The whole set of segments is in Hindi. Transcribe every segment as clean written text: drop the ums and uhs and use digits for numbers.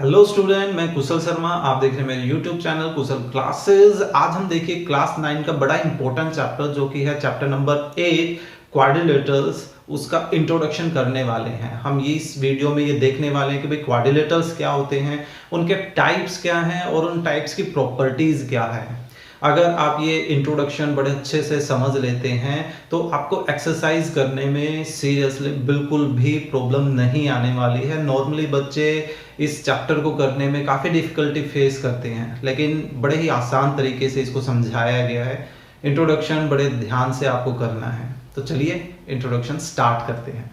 हेलो स्टूडेंट, मैं कुशल शर्मा। आप देख रहे हैं मेरे यूट्यूब चैनल कुशल क्लासेस। आज हम देखिए क्लास 9 का बड़ा इंपॉर्टेंट चैप्टर जो कि है चैप्टर नंबर 8 क्वाड्रिलेटरल्स, उसका इंट्रोडक्शन करने वाले हैं। हम ये इस वीडियो में ये देखने वाले हैं कि भाई क्वाड्रिलेटरल्स क्या होते हैं, उनके टाइप्स क्या हैं और उन टाइप्स की प्रॉपर्टीज क्या है। अगर आप ये इंट्रोडक्शन बड़े अच्छे से समझ लेते हैं तो आपको एक्सरसाइज करने में सीरियसली बिल्कुल भी प्रॉब्लम नहीं आने वाली है। नॉर्मली बच्चे इस चैप्टर को करने में काफ़ी डिफिकल्टी फेस करते हैं, लेकिन बड़े ही आसान तरीके से इसको समझाया गया है। इंट्रोडक्शन बड़े ध्यान से आपको करना है, तो चलिए इंट्रोडक्शन स्टार्ट करते हैं।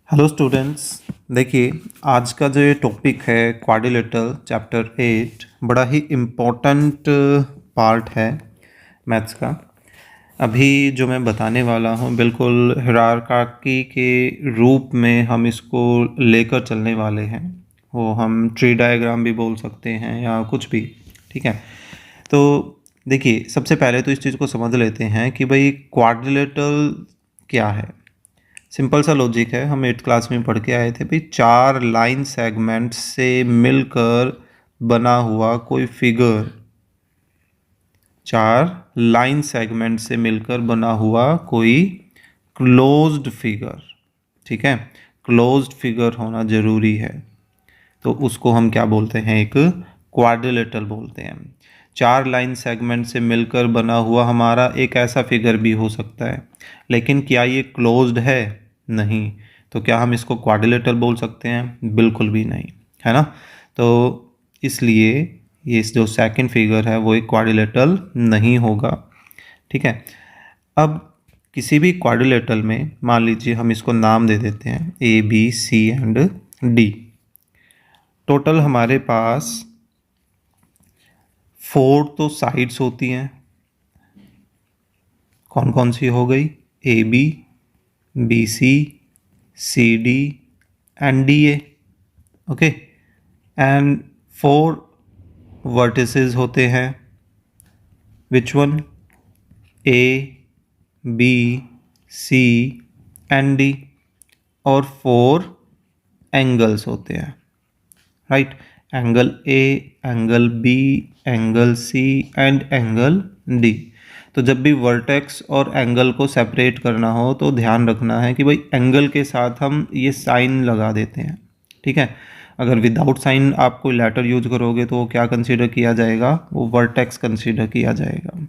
हेलो स्टूडेंट्स, देखिए आज का जो ये टॉपिक है क्वाड्रिलेटरल चैप्टर 8 बड़ा ही इम्पोर्टेंट पार्ट है मैथ्स का। अभी जो मैं बताने वाला हूँ बिल्कुल हिरारकी के रूप में हम इसको लेकर चलने वाले हैं। वो हम ट्री डायग्राम भी बोल सकते हैं या कुछ भी, ठीक है। तो देखिए सबसे पहले तो इस चीज़ को समझ लेते हैं कि भाई क्वाड्रिलेटरल क्या है। सिंपल सा लॉजिक है, हम 8th क्लास में पढ़ के आए थे भाई। 4 लाइन सेगमेंट्स से मिलकर बना हुआ कोई फिगर, 4 लाइन सेगमेंट से मिलकर बना हुआ कोई क्लोज्ड फिगर, ठीक है। क्लोज्ड फिगर होना ज़रूरी है, तो उसको हम क्या बोलते हैं, एक क्वाड्रिलेटरल बोलते हैं। 4 लाइन सेगमेंट से मिलकर बना हुआ हमारा एक ऐसा फिगर भी हो सकता है, लेकिन क्या ये क्लोज्ड है? नहीं। तो क्या हम इसको क्वाड्रिलेटरल बोल सकते हैं? बिल्कुल भी नहीं, है ना। तो इसलिए ये जो सेकंड फिगर है वो एक क्वाड्रिलेटरल नहीं होगा, ठीक है। अब किसी भी क्वाड्रिलेटरल में मान लीजिए हम इसको नाम दे देते हैं A B C and D। Total हमारे पास 4 तो साइड्स होती हैं। कौन कौन सी हो गई? AB, BC, CD and DA, okay. And 4 vertices होते हैं। Which one? A, B, C and D। और 4 एंगल्स होते हैं, right. Angle A, angle B, angle C and angle D। तो जब भी वर्टेक्स और एंगल को सेपरेट करना हो तो ध्यान रखना है कि भाई एंगल के साथ हम ये साइन लगा देते हैं, ठीक है। अगर विदाउट साइन आप कोई लेटर यूज करोगे तो वो क्या कंसीडर किया जाएगा? वो वर्टेक्स कंसीडर किया जाएगा।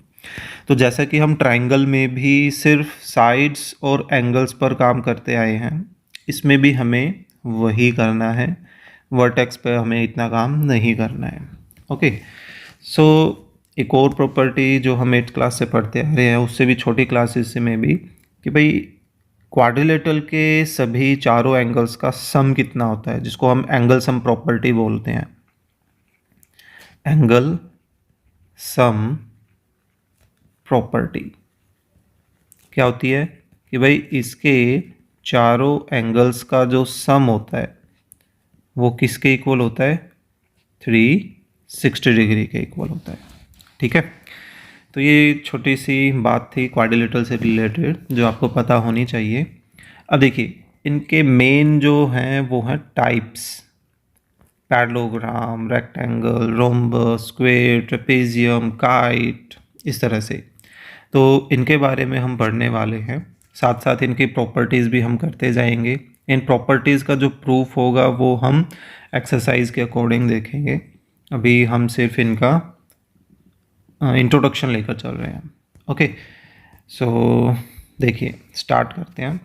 तो जैसा कि हम ट्रायंगल में भी सिर्फ साइड्स और एंगल्स पर काम करते आए हैं, इसमें भी हमें वही करना है। वर्टेक्स पे हमें इतना काम नहीं करना है, ओके। सो एक और प्रॉपर्टी जो हम 8th क्लास से पढ़ते आ रहे हैं, उससे भी छोटी क्लासेस से में भी, कि भाई क्वाड्रिलेटरल के सभी चारों एंगल्स का सम कितना होता है, जिसको हम एंगल सम प्रॉपर्टी बोलते हैं। एंगल सम प्रॉपर्टी क्या होती है कि भाई इसके चारों एंगल्स का जो सम होता है वो किसके इक्वल होता है? 360 डिग्री के इक्वल होता है, ठीक है। तो ये छोटी सी बात थी क्वाड्रिलेटरल से रिलेटेड जो आपको पता होनी चाहिए। अब देखिए इनके मेन जो हैं वो हैं types: parallelogram, rectangle, rhombus, square, trapezium, kite, इस तरह से। तो इनके बारे में हम पढ़ने वाले हैं, साथ साथ इनकी प्रॉपर्टीज़ भी हम करते जाएंगे। इन प्रॉपर्टीज़ का जो प्रूफ होगा वो हम एक्सरसाइज के अकॉर्डिंग देखेंगे। अभी हम सिर्फ इनका इंट्रोडक्शन लेकर चल रहे हैं, ओके। सो देखिए स्टार्ट करते हैं।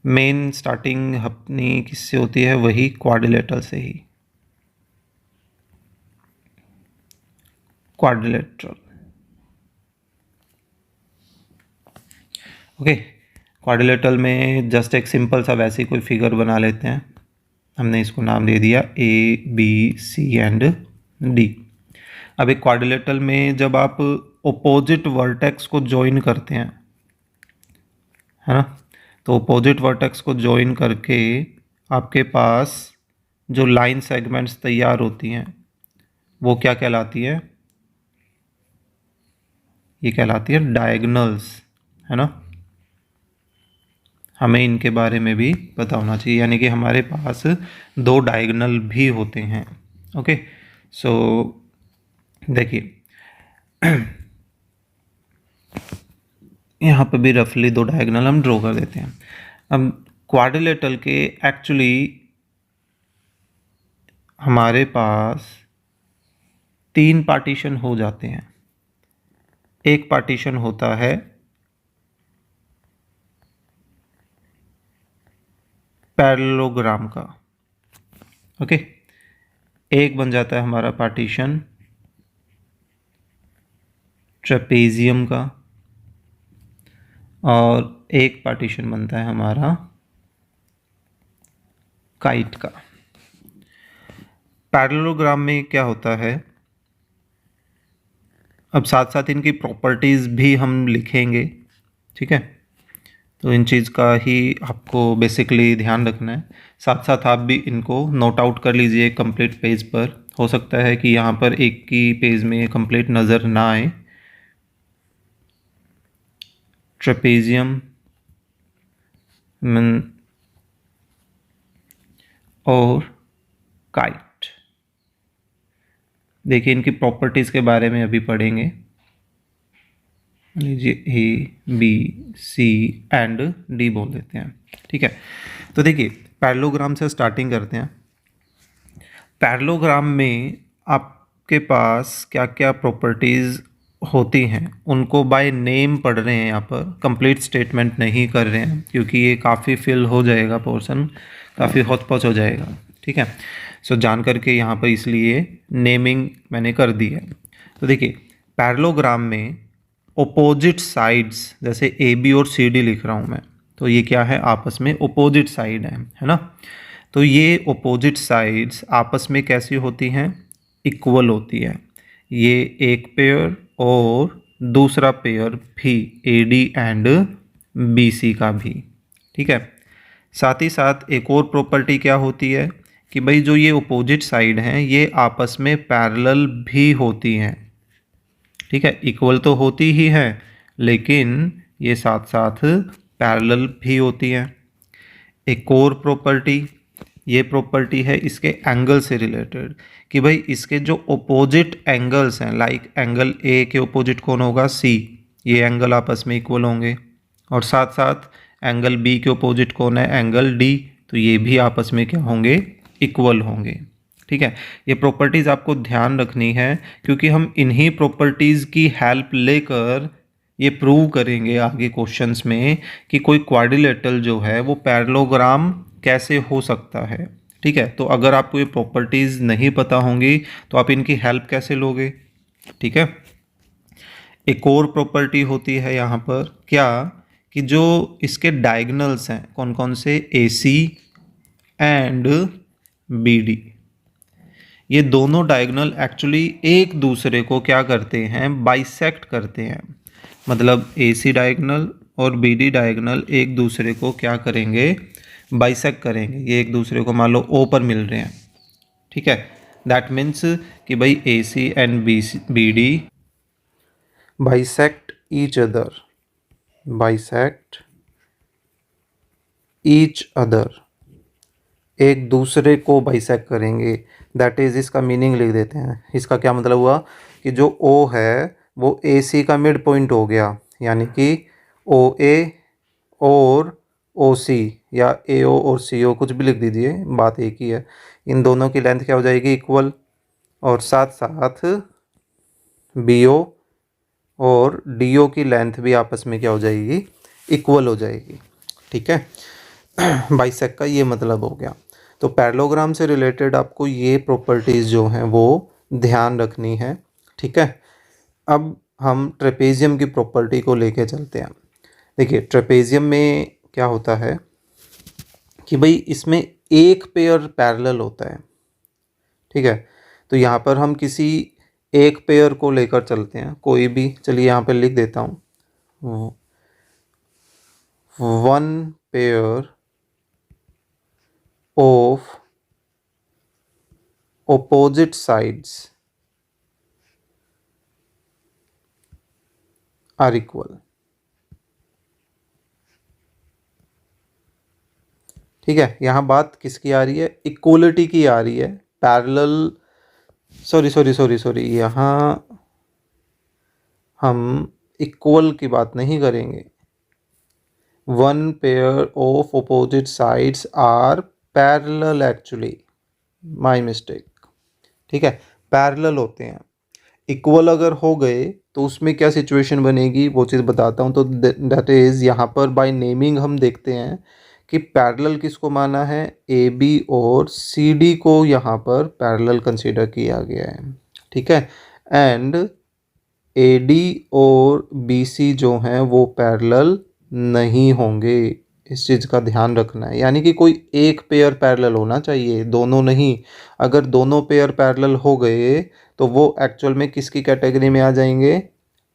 मेन स्टार्टिंग अपनी किससे होती है? वही क्वाड्रिलेटरल से ही। Quadrilateral, okay. क्वाड्रिलेटरल में जस्ट एक सिंपल सा वैसे कोई फिगर बना लेते हैं। हमने इसको नाम दे दिया ABC एंड D। अब एक क्वाड्रिलेटरल में जब आप ओपोजिट वर्टेक्स को ज्वाइन करते हैं, है ना, तो ओपोजिट वर्टेक्स को ज्वाइन करके आपके पास जो लाइन सेगमेंट्स तैयार होती हैं वो क्या कहलाती है? ये कहलाती है डायगोनल्स, है ना। हमें इनके बारे में भी पता होना चाहिए, यानी कि हमारे पास दो डायगोनल भी होते हैं। ओके, सो देखिए यहाँ पे भी रफली दो डायगोनल हम ड्रॉ कर देते हैं। अब क्वाड्रिलेटरल के एक्चुअली हमारे पास 3 पार्टीशन हो जाते हैं। एक पार्टीशन होता है पैरेललोग्राम का, ओके। एक बन जाता है हमारा पार्टीशन ट्रेपेजियम का, और एक पार्टीशन बनता है हमारा काइट का। पैरेललोग्राम में क्या होता है, अब साथ साथ इनकी प्रॉपर्टीज़ भी हम लिखेंगे, ठीक है। तो इन चीज़ का ही आपको बेसिकली ध्यान रखना है, साथ साथ आप भी इनको नोट आउट कर लीजिए कंप्लीट पेज पर। हो सकता है कि यहाँ पर एक ही पेज में कंप्लीट नज़र ना आए। ट्रेपेजियम और काइट, देखिए इनकी प्रॉपर्टीज़ के बारे में अभी पढ़ेंगे। लीजिए A B C and D बोल देते हैं, ठीक है। तो देखिए पैरेललोग्राम से स्टार्टिंग करते हैं। पैरेललोग्राम में आपके पास क्या क्या प्रॉपर्टीज़ होती हैं उनको बाय नेम पढ़ रहे हैं, यहाँ पर कंप्लीट स्टेटमेंट नहीं कर रहे हैं क्योंकि ये काफ़ी फिल हो जाएगा, पोर्शन काफ़ी हौच पौच हो जाएगा, ठीक है। सो जान करके यहाँ पर इसलिए नेमिंग मैंने कर दी है। तो देखिए पैरेललोग्राम में ओपोजिट साइड्स, जैसे ए बी और सी डी लिख रहा हूँ मैं, तो ये क्या है, आपस में ओपोजिट साइड है ना। तो ये ओपोजिट साइड्स आपस में कैसी होती हैं, इक्वल होती है। ये एक पेयर और दूसरा पेयर भी A D and B C का भी, ठीक है। साथ ही साथ एक और प्रॉपर्टी क्या होती है कि भाई जो ये ओपोजिट साइड हैं ये आपस में पैरेलल भी होती हैं, ठीक है। इक्वल तो होती ही है लेकिन ये साथ साथ पैरेलल भी होती हैं। एक और प्रॉपर्टी, ये प्रॉपर्टी है इसके एंगल से रिलेटेड कि भाई इसके जो ओपोजिट एंगल्स हैं, लाइक एंगल ए के ओपोजिट कौन होगा, सी, ये एंगल आपस में इक्वल होंगे। और साथ साथ एंगल बी के ओपोजिट कौन है, एंगल डी, तो ये भी आपस में क्या होंगे, इक्वल होंगे, ठीक है। ये प्रॉपर्टीज़ आपको ध्यान रखनी है क्योंकि हम इन्हीं प्रॉपर्टीज़ की हेल्प लेकर ये प्रूव करेंगे आगे क्वेश्चंस में कि कोई क्वाड्रिलेटरल जो है वो पैरेललोग्राम कैसे हो सकता है, ठीक है। तो अगर आपको ये प्रॉपर्टीज़ नहीं पता होंगी तो आप इनकी हेल्प कैसे लोगे, ठीक है। एक और प्रॉपर्टी होती है यहाँ पर क्या, कि जो इसके डायगोनल्स हैं कौन कौन से, ए सी एंड बी डी, ये दोनों डायगोनल एक्चुअली एक दूसरे को क्या करते हैं, बाइसेक्ट करते हैं। मतलब ए सी डायगोनल और बी डी डायगोनल एक दूसरे को क्या करेंगे, बाइसेक्ट करेंगे। ये एक दूसरे को मान लो ओ पर मिल रहे हैं, ठीक है। दैट मीन्स कि भाई A C and B D bisect each other, bisect each other, एक दूसरे को बाइसेक्ट करेंगे। दैट इज़, इसका मीनिंग लिख देते हैं। इसका क्या मतलब हुआ कि जो ओ है वो ए सी का मिड पॉइंट हो गया, यानी कि ओ ए और ओ सी, या ए ओ और सी ओ, कुछ भी लिख दीजिए, बात एक ही है। इन दोनों की लेंथ क्या हो जाएगी, इक्वल। और साथ साथ बी ओ और डी ओ की लेंथ भी आपस में क्या हो जाएगी, इक्वल हो जाएगी, ठीक है। बाइसेक्ट का ये मतलब हो गया। तो पैरेललोग्राम से रिलेटेड आपको ये प्रॉपर्टीज़ जो हैं वो ध्यान रखनी है, ठीक है। अब हम ट्रेपेजियम की प्रॉपर्टी को लेके चलते हैं। देखिए ट्रेपेजियम में क्या होता है कि भाई इसमें एक पेयर पैरेलल होता है, ठीक है। तो यहाँ पर हम किसी एक पेयर को लेकर चलते हैं, कोई भी, चलिए यहाँ पर लिख देता हूँ, one pair of opposite sides are equal. ठीक है, यहाँ बात किसकी आ रही है? इक्वलिटी की आ रही है। पैरेलल, सॉरी, यहाँ हम इक्वल की बात नहीं करेंगे। One pair of opposite sides are parallel actually, my mistake. ठीक है, पैरेलल होते हैं। इक्वल अगर हो गए तो उसमें क्या सिचुएशन बनेगी वो चीज़ बताता हूँ। तो दैट इज़ यहाँ पर बाय नेमिंग हम देखते हैं कि पैरेलल किसको माना है? ए बी और सी डी को यहाँ पर पैरेलल कंसीडर किया गया है। ठीक है, एंड ए डी और बी सी जो हैं वो पैरेलल नहीं होंगे। इस चीज़ का ध्यान रखना है, यानी कि कोई एक पेयर पैरेलल होना चाहिए, दोनों नहीं। अगर दोनों पेयर पैरेलल हो गए तो वो एक्चुअल में किसकी कैटेगरी में आ जाएंगे?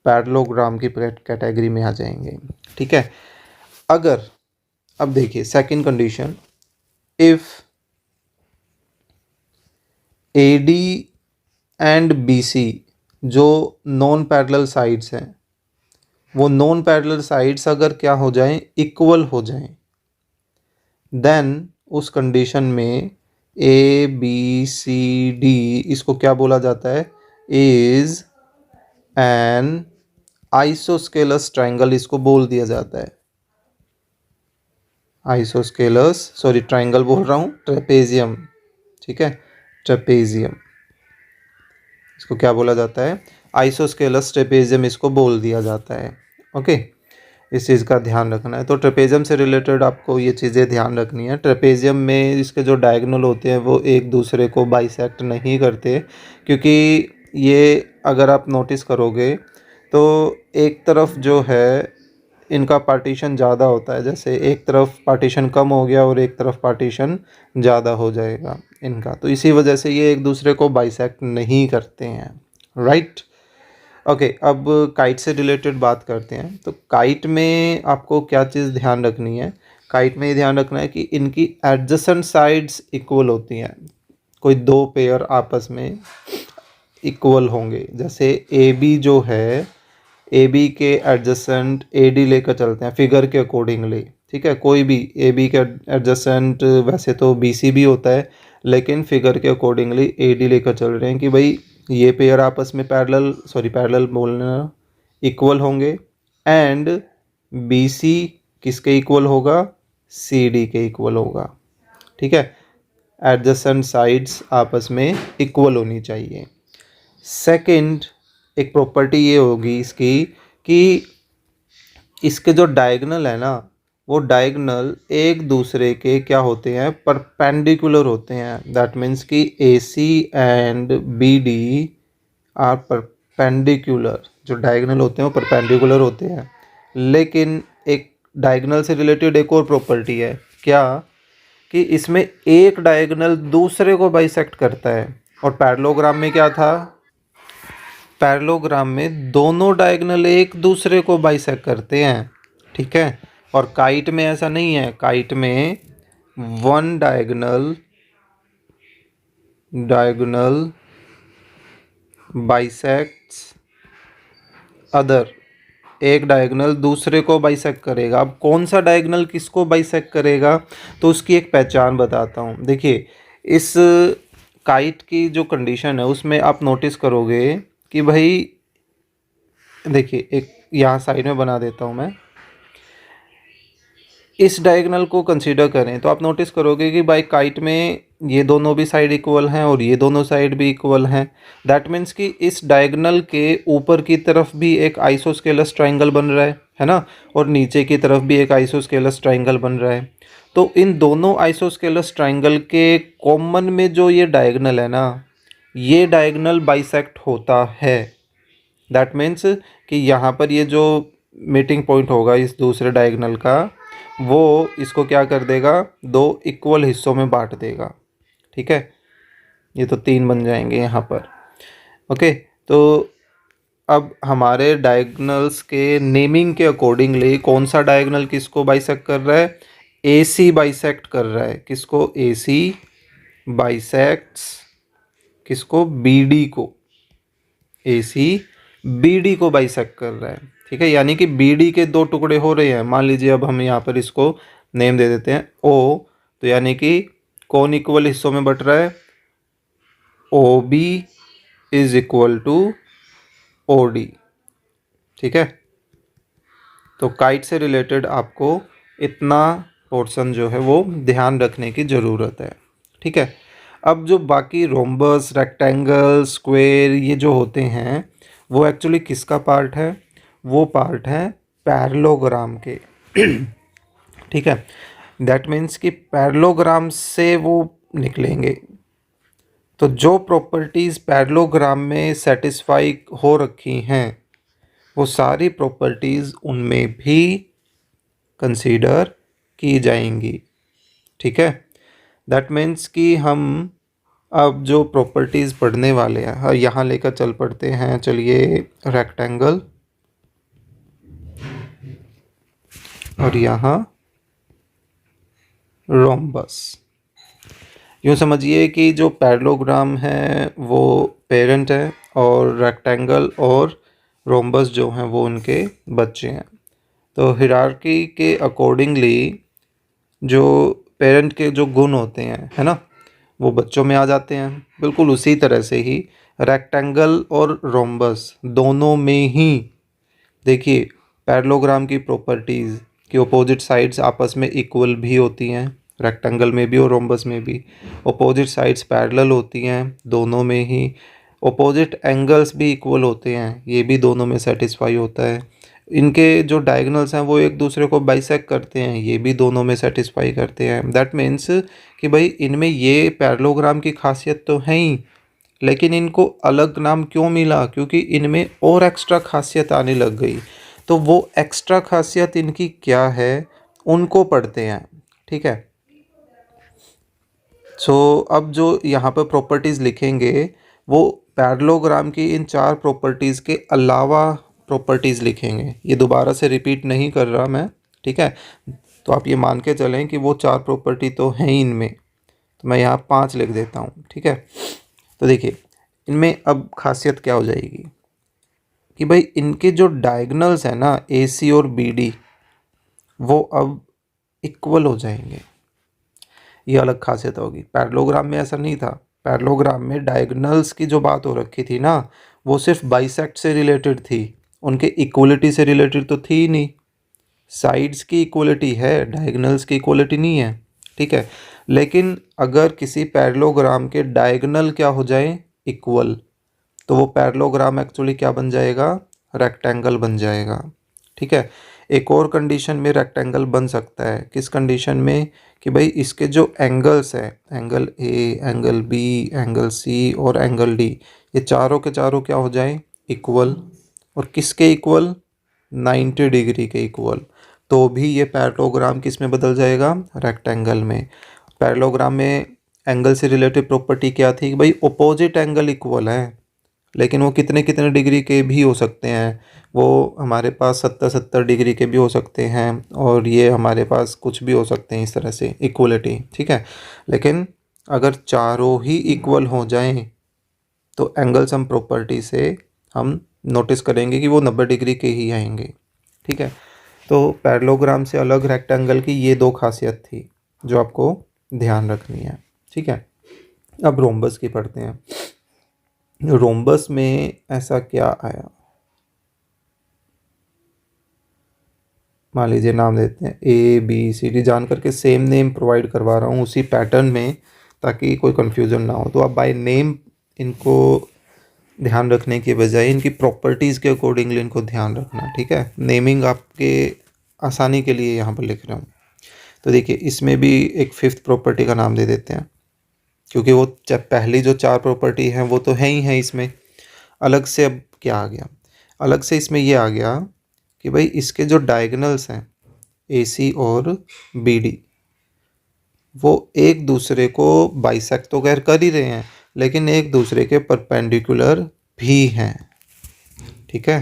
पैरेललोग्राम की कैटेगरी में आ जाएंगे। ठीक है, अगर अब देखिए second condition, if A D and B C जो नॉन पैरेलल साइड्स हैं, वो नॉन पैरेलल साइड्स अगर क्या हो जाएं? इक्वल हो जाएं, देन उस कंडीशन में ए बी सी डी इसको क्या बोला जाता है? इज एन आइसोस्केलस ट्राइंगल इसको बोल दिया जाता है। आइसोस्केलस, सॉरी ट्राइंगल बोल रहा हूँ, ट्रेपेजियम। ठीक है, ट्रेपेजियम इसको क्या बोला जाता है? आइसोस्केलस ट्रेपेजियम इसको बोल दिया जाता है। ओके, इस चीज़ का ध्यान रखना है। तो ट्रेपेजियम से रिलेटेड आपको ये चीज़ें ध्यान रखनी है। ट्रेपेजियम में इसके जो डायगोनल होते हैं वो एक दूसरे को बाइसेक्ट नहीं करते, क्योंकि ये अगर आप नोटिस करोगे तो एक तरफ जो है इनका पार्टीशन ज़्यादा होता है, जैसे एक तरफ पार्टीशन कम हो गया और एक तरफ पार्टीशन ज़्यादा हो जाएगा इनका, तो इसी वजह से ये एक दूसरे को बाइसेक्ट नहीं करते हैं। राइट, ओके, अब काइट से रिलेटेड बात करते हैं। तो काइट में आपको क्या चीज़ ध्यान रखनी है? काइट में ये ध्यान रखना है कि इनकी एडजेसेंट साइड्स इक्वल होती हैं। कोई दो पेयर आपस में इक्वल होंगे, जैसे ए बी जो है, ए बी के एडजेसेंट ए डी लेकर चलते हैं फिगर के अकॉर्डिंगली। ठीक है, कोई भी ए बी के एडजेसेंट वैसे तो बी सी भी होता है, लेकिन फिगर के अकॉर्डिंगली ए डी लेकर चल रहे हैं कि भाई ये पेयर आपस में पैरेलल बोलना इक्वल होंगे, एंड बी सी किसके इक्वल होगा? सी डी के इक्वल होगा। ठीक है, एडजेसेंट साइड्स आपस में इक्वल होनी चाहिए। सेकंड एक प्रॉपर्टी ये होगी इसकी कि इसके जो डायगोनल है ना, वो डायगोनल एक दूसरे के क्या होते हैं? परपेंडिकुलर होते हैं। दैट मीन्स कि A C and B D are perpendicular. जो डायगोनल होते हैं वो परपेंडिकुलर होते हैं, लेकिन एक डायगोनल से रिलेटेड एक और प्रॉपर्टी है, क्या? कि इसमें एक डायगोनल दूसरे को बाइसेक्ट करता है। और पैरेललोग्राम में क्या था? पैरेललोग्राम में दोनों डायगोनल एक दूसरे को बाइसेक्ट करते हैं। ठीक है, और काइट में ऐसा नहीं है। काइट में वन डायगोनल बाइसेक्ट्स अदर, एक डायगोनल दूसरे को बाइसेक्ट करेगा। अब कौन सा डायगोनल किसको बाइसेक्ट करेगा, तो उसकी एक पहचान बताता हूँ। देखिए, इस काइट की जो कंडीशन है उसमें आप नोटिस करोगे कि भाई देखिए, एक यहाँ साइड में बना देता हूँ मैं, इस डायगोनल को कंसीडर करें तो आप नोटिस करोगे कि भाई काइट में ये दोनों भी साइड इक्वल हैं और ये दोनों साइड भी इक्वल हैं। दैट मीन्स कि इस डायगोनल के ऊपर की तरफ भी एक आइसोस्केलस ट्राइंगल बन रहा है ना, और नीचे की तरफ भी एक आइसोस्केलस ट्राइंगल बन रहा है। तो इन दोनों आइसोस्केलस ट्राइंगल के कॉमन में जो ये डायगोनल है ना, ये डायगोनल बाइसेक्ट होता है। दैट मीन्स कि यहाँ पर ये जो मीटिंग पॉइंट होगा इस दूसरे डायगोनल का, वो इसको क्या कर देगा? दो इक्वल हिस्सों में बांट देगा। ठीक है, ये तो तीन बन जाएंगे यहाँ पर। ओके, तो अब हमारे डायगोनल्स के नेमिंग के अकॉर्डिंगली कौन सा डायगोनल किसको बाइसेक्ट कर रहा है? ए सी बाइसेक्ट कर रहा है। किसको? ए सी बाइसेक्ट्स किसको? बी डी को। ए सी बी डी को बाइसेक्ट कर रहा है। ठीक है, यानी कि बी डी के दो टुकड़े हो रहे हैं। मान लीजिए अब हम यहाँ पर इसको नेम दे देते हैं ओ, तो यानी कि कौन इक्वल हिस्सों में बट रहा है, O B is equal to O D. ठीक है, तो काइट से रिलेटेड आपको इतना पोर्शन जो है वो ध्यान रखने की ज़रूरत है। ठीक है, अब जो बाकी रोम्बस, रेक्टेंगल, स्क्वायर ये जो होते हैं वो एक्चुअली किसका पार्ट है, वो पार्ट है पैरेललोग्राम के। ठीक है, दैट मीन्स कि पैरेललोग्राम से वो निकलेंगे। तो जो प्रॉपर्टीज़ पैरेललोग्राम में सेटिस्फाई हो रखी हैं वो सारी प्रॉपर्टीज़ उनमें भी कंसीडर की जाएंगी। ठीक है, दैट मीन्स कि हम अब जो प्रॉपर्टीज़ पढ़ने वाले हैं यहाँ लेकर चल पड़ते हैं। चलिए, रेक्टेंगल और यहाँ रोम्बस। यूँ समझिए कि जो पैरेललोग्राम है वो पेरेंट है और रेक्टेंगल और रोम्बस जो हैं वो उनके बच्चे हैं। तो हिरार्की के अकॉर्डिंगली जो पेरेंट के जो गुण होते हैं, है ना, वो बच्चों में आ जाते हैं। बिल्कुल उसी तरह से ही रेक्टेंगल और रोम्बस दोनों में ही देखिए पैरेललोग्राम की प्रॉपर्टीज़ कि अपोजिट साइड्स आपस में इक्वल भी होती हैं, रेक्टेंगल में भी और रोम्बस में भी। अपोजिट साइड्स पैरेलल होती हैं दोनों में ही। अपोजिट एंगल्स भी इक्वल होते हैं, ये भी दोनों में सेटिस्फाई होता है। इनके जो डायगोनल्स हैं वो एक दूसरे को बाइसेक्ट करते हैं, ये भी दोनों में सेटिस्फाई करते हैं। दैट मीन्स कि भाई इनमें ये पैरेललोग्राम की खासियत तो है ही, लेकिन इनको अलग नाम क्यों मिला, क्योंकि इनमें और एक्स्ट्रा खासियत आने लग गई। तो वो एक्स्ट्रा खासियत इनकी क्या है उनको पढ़ते हैं। ठीक है, सो अब जो यहाँ पर प्रॉपर्टीज़ लिखेंगे वो पैरेललोग्राम की इन चार प्रॉपर्टीज़ के अलावा प्रॉपर्टीज़ लिखेंगे। ये दोबारा से रिपीट नहीं कर रहा मैं। ठीक है, तो आप ये मान के चलें कि वो चार प्रॉपर्टी तो हैं ही इनमें, तो मैं यहाँ 5 लिख देता हूँ। ठीक है, तो देखिए इनमें अब खासियत क्या हो जाएगी कि भाई इनके जो डायगोनल्स हैं ना ए सी और बी डी वो अब इक्वल हो जाएंगे। ये अलग खासियत होगी। पैरेललोग्राम में ऐसा नहीं था। पैरेललोग्राम में डायगोनल्स की जो बात हो रखी थी ना वो सिर्फ बाइसेक्ट से रिलेटेड थी, उनके इक्वलिटी से रिलेटेड तो थी ही नहीं। साइड्स की इक्वलिटी है, डायगोनल्स की इक्वलिटी नहीं है। ठीक है, लेकिन अगर किसी पैरेललोग्राम के डायगोनल क्या हो जाए, इक्वल, तो वो पैरेललोग्राम एक्चुअली क्या बन जाएगा, रेक्टेंगल बन जाएगा। ठीक है, एक और कंडीशन में रेक्टेंगल बन सकता है। किस कंडीशन में, कि भाई इसके जो एंगल्स हैं, angle A, angle B, angle C और एंगल डी, ये चारों के चारों क्या हो जाए, इक्वल। और किसके इक्वल, 90 डिग्री के इक्वल। तो भी ये पैरेललोग्राम किस में बदल जाएगा, रेक्टेंगल में। पैरेललोग्राम में एंगल से रिलेटेड प्रॉपर्टी क्या थी कि भाई अपोजिट एंगल इक्वल है, लेकिन वो कितने कितने डिग्री के भी हो सकते हैं। वो हमारे पास 70-70 डिग्री के भी हो सकते हैं और ये हमारे पास कुछ भी हो सकते हैं, इस तरह से इक्वलिटी। ठीक है, लेकिन अगर चारों ही इक्वल हो जाएं तो एंगल सम प्रॉपर्टी से हम नोटिस करेंगे कि वो 90 डिग्री के ही आएंगे। ठीक है, तो पैरेललोग्राम से अलग रेक्टेंगल की ये दो खासियत थी जो आपको ध्यान रखनी है। ठीक है, अब रोम्बस की पढ़ते हैं। रोम्बस में ऐसा क्या आया, मान लीजिए नाम देते हैं ए बी सी डी, जान करके सेम नेम प्रोवाइड करवा रहा हूँ उसी पैटर्न में ताकि कोई कन्फ्यूज़न ना हो। तो आप बाय नेम इनको ध्यान रखने के बजाय इनकी प्रॉपर्टीज़ के अकॉर्डिंगली इनको ध्यान रखना। ठीक है, नेमिंग आपके आसानी के लिए यहाँ पर लिख रहा हूँ। तो देखिए इसमें भी एक फिफ्थ प्रॉपर्टी का नाम दे देते हैं, क्योंकि वो पहली जो चार प्रॉपर्टी हैं वो तो है ही हैं इसमें। अलग से अब क्या आ गया, अलग से इसमें ये आ गया कि भाई इसके जो डायगोनल्स हैं ए सी और बी डी वो एक दूसरे को बाइसेक्ट तो खैर कर ही रहे हैं, लेकिन एक दूसरे के परपेंडिकुलर भी हैं। ठीक है,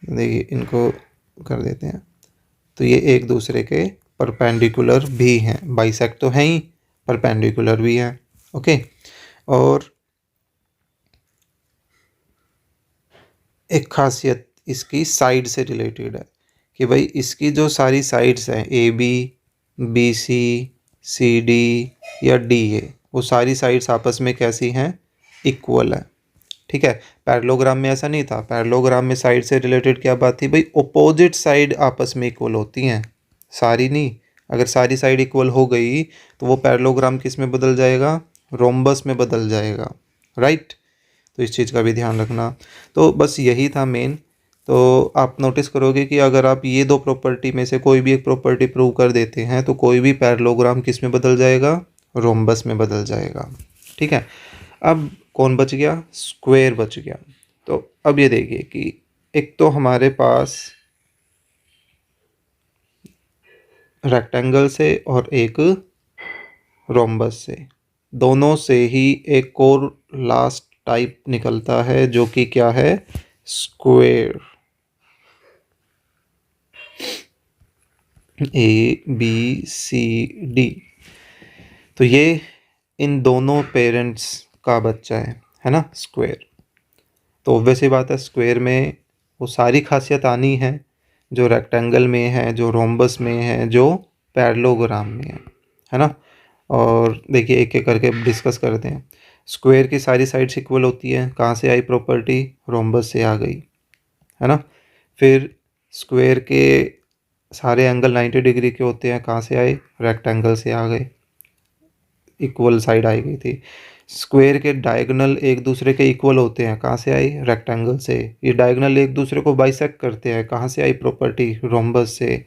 देखिए इनको कर देते हैं, तो ये एक दूसरे के परपेंडिकुलर भी हैं, बाइसेक्ट तो हैं ही, परपेंडिकुलर भी हैं। ओके, और एक खासियत इसकी साइड से रिलेटेड है कि भाई इसकी जो सारी साइड्स हैं ABBC CD या DA, वो सारी साइड्स आपस में कैसी हैं, इक्वल है। ठीक है, पैरेललोग्राम में ऐसा नहीं था। पैरेललोग्राम में साइड से रिलेटेड क्या बात थी भाई, अपोजिट साइड आपस में इक्वल होती हैं, सारी नहीं। अगर सारी साइड इक्वल हो गई तो वो पैरेललोग्राम किस में बदल जाएगा, रोम्बस में बदल जाएगा, राइट। तो इस चीज़ का भी ध्यान रखना। तो बस यही था मेन। तो आप नोटिस करोगे कि अगर आप ये दो प्रॉपर्टी में से कोई भी एक प्रॉपर्टी प्रूव कर देते हैं तो कोई भी पैरेललोग्राम किस में बदल जाएगा, रोम्बस में बदल जाएगा। ठीक है, अब कौन बच गया, स्क्वायर बच गया। तो अब ये देखिए कि एक तो हमारे पास रेक्टेंगल से और एक रोम्बस से, दोनों से ही एक और लास्ट टाइप निकलता है जो कि क्या है, स्क्वायर। ABCD, तो ये इन दोनों पेरेंट्स का बच्चा है ना, स्क्वायर। तो ऑब्वियस ही बात है, स्क्वायर में वो सारी खासियत आनी है जो रेक्टेंगल में है, जो रोम्बस में है, जो पैरेललोग्राम में है ना। और देखिए एक एक करके डिस्कस करते हैं। स्क्वायर की सारी साइड्स इक्वल होती है, कहाँ से आई प्रॉपर्टी, रोम्बस से आ गई, है ना। फिर स्क्वायर के सारे एंगल 90 डिग्री के होते हैं, कहाँ से आए, रेक्टेंगल से आ गए, इक्वल साइड आई गई थी। स्क्वायर के डायगोनल एक दूसरे के इक्वल होते हैं, कहाँ से आई, रेक्टेंगल से। ये डायगोनल एक दूसरे को बाइसेक्ट करते हैं, कहाँ से आई प्रॉपर्टी, रोम्बस से।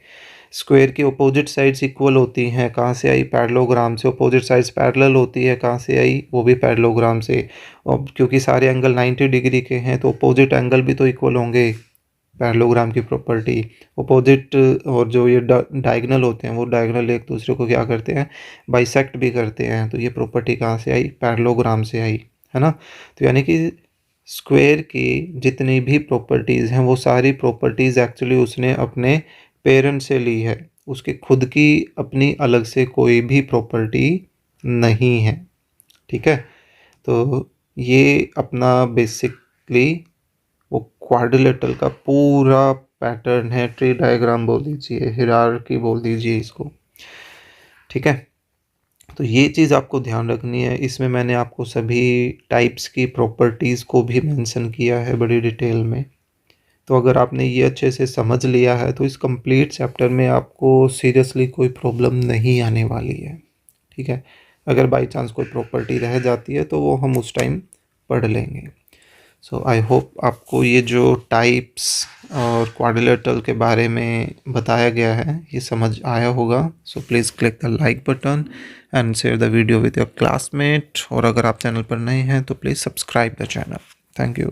स्क्वायर की अपोजिट साइड्स इक्वल होती हैं, कहाँ से आई, पैरेललोग्राम से। अपोजिट साइड्स पैरेलल होती है, कहाँ से आई, वो भी पैरेललोग्राम से। और क्योंकि सारे एंगल 90 डिग्री के हैं तो अपोजिट एंगल भी तो इक्वल होंगे, पैरेललोग्राम की प्रॉपर्टी। अपोजिट और जो ये डायगोनल होते हैं वो डायगोनल एक दूसरे को क्या करते हैं, बाइसेक्ट भी करते हैं। तो ये प्रॉपर्टी कहाँ से आई, पैरेललोग्राम से आई, है ना। तो यानी कि स्क्वायर की जितनी भी प्रॉपर्टीज़ हैं वो सारी प्रॉपर्टीज़ एक्चुअली उसने अपने पेरेंट से ली है, उसकी खुद की अपनी अलग से कोई भी प्रॉपर्टी नहीं है। ठीक है, तो ये अपना बेसिकली वो क्वाड्रिलेटरल का पूरा पैटर्न है, ट्री डायग्राम बोल दीजिए, हिरार्की बोल दीजिए इसको। ठीक है, तो ये चीज़ आपको ध्यान रखनी है। इसमें मैंने आपको सभी टाइप्स की प्रॉपर्टीज़ को भी मेंशन किया है बड़ी डिटेल में। तो अगर आपने ये अच्छे से समझ लिया है तो इस कंप्लीट चैप्टर में आपको सीरियसली कोई प्रॉब्लम नहीं आने वाली है। ठीक है, अगर बाई चांस कोई प्रॉपर्टी रह जाती है तो वो हम उस टाइम पढ़ लेंगे। सो आई होप आपको ये जो टाइप्स और क्वाड्रिलेटरल के बारे में बताया गया है ये समझ आया होगा। So please click the like button and share the video with your classmate. और अगर आप चैनल पर नए हैं तो please subscribe the channel. Thank you.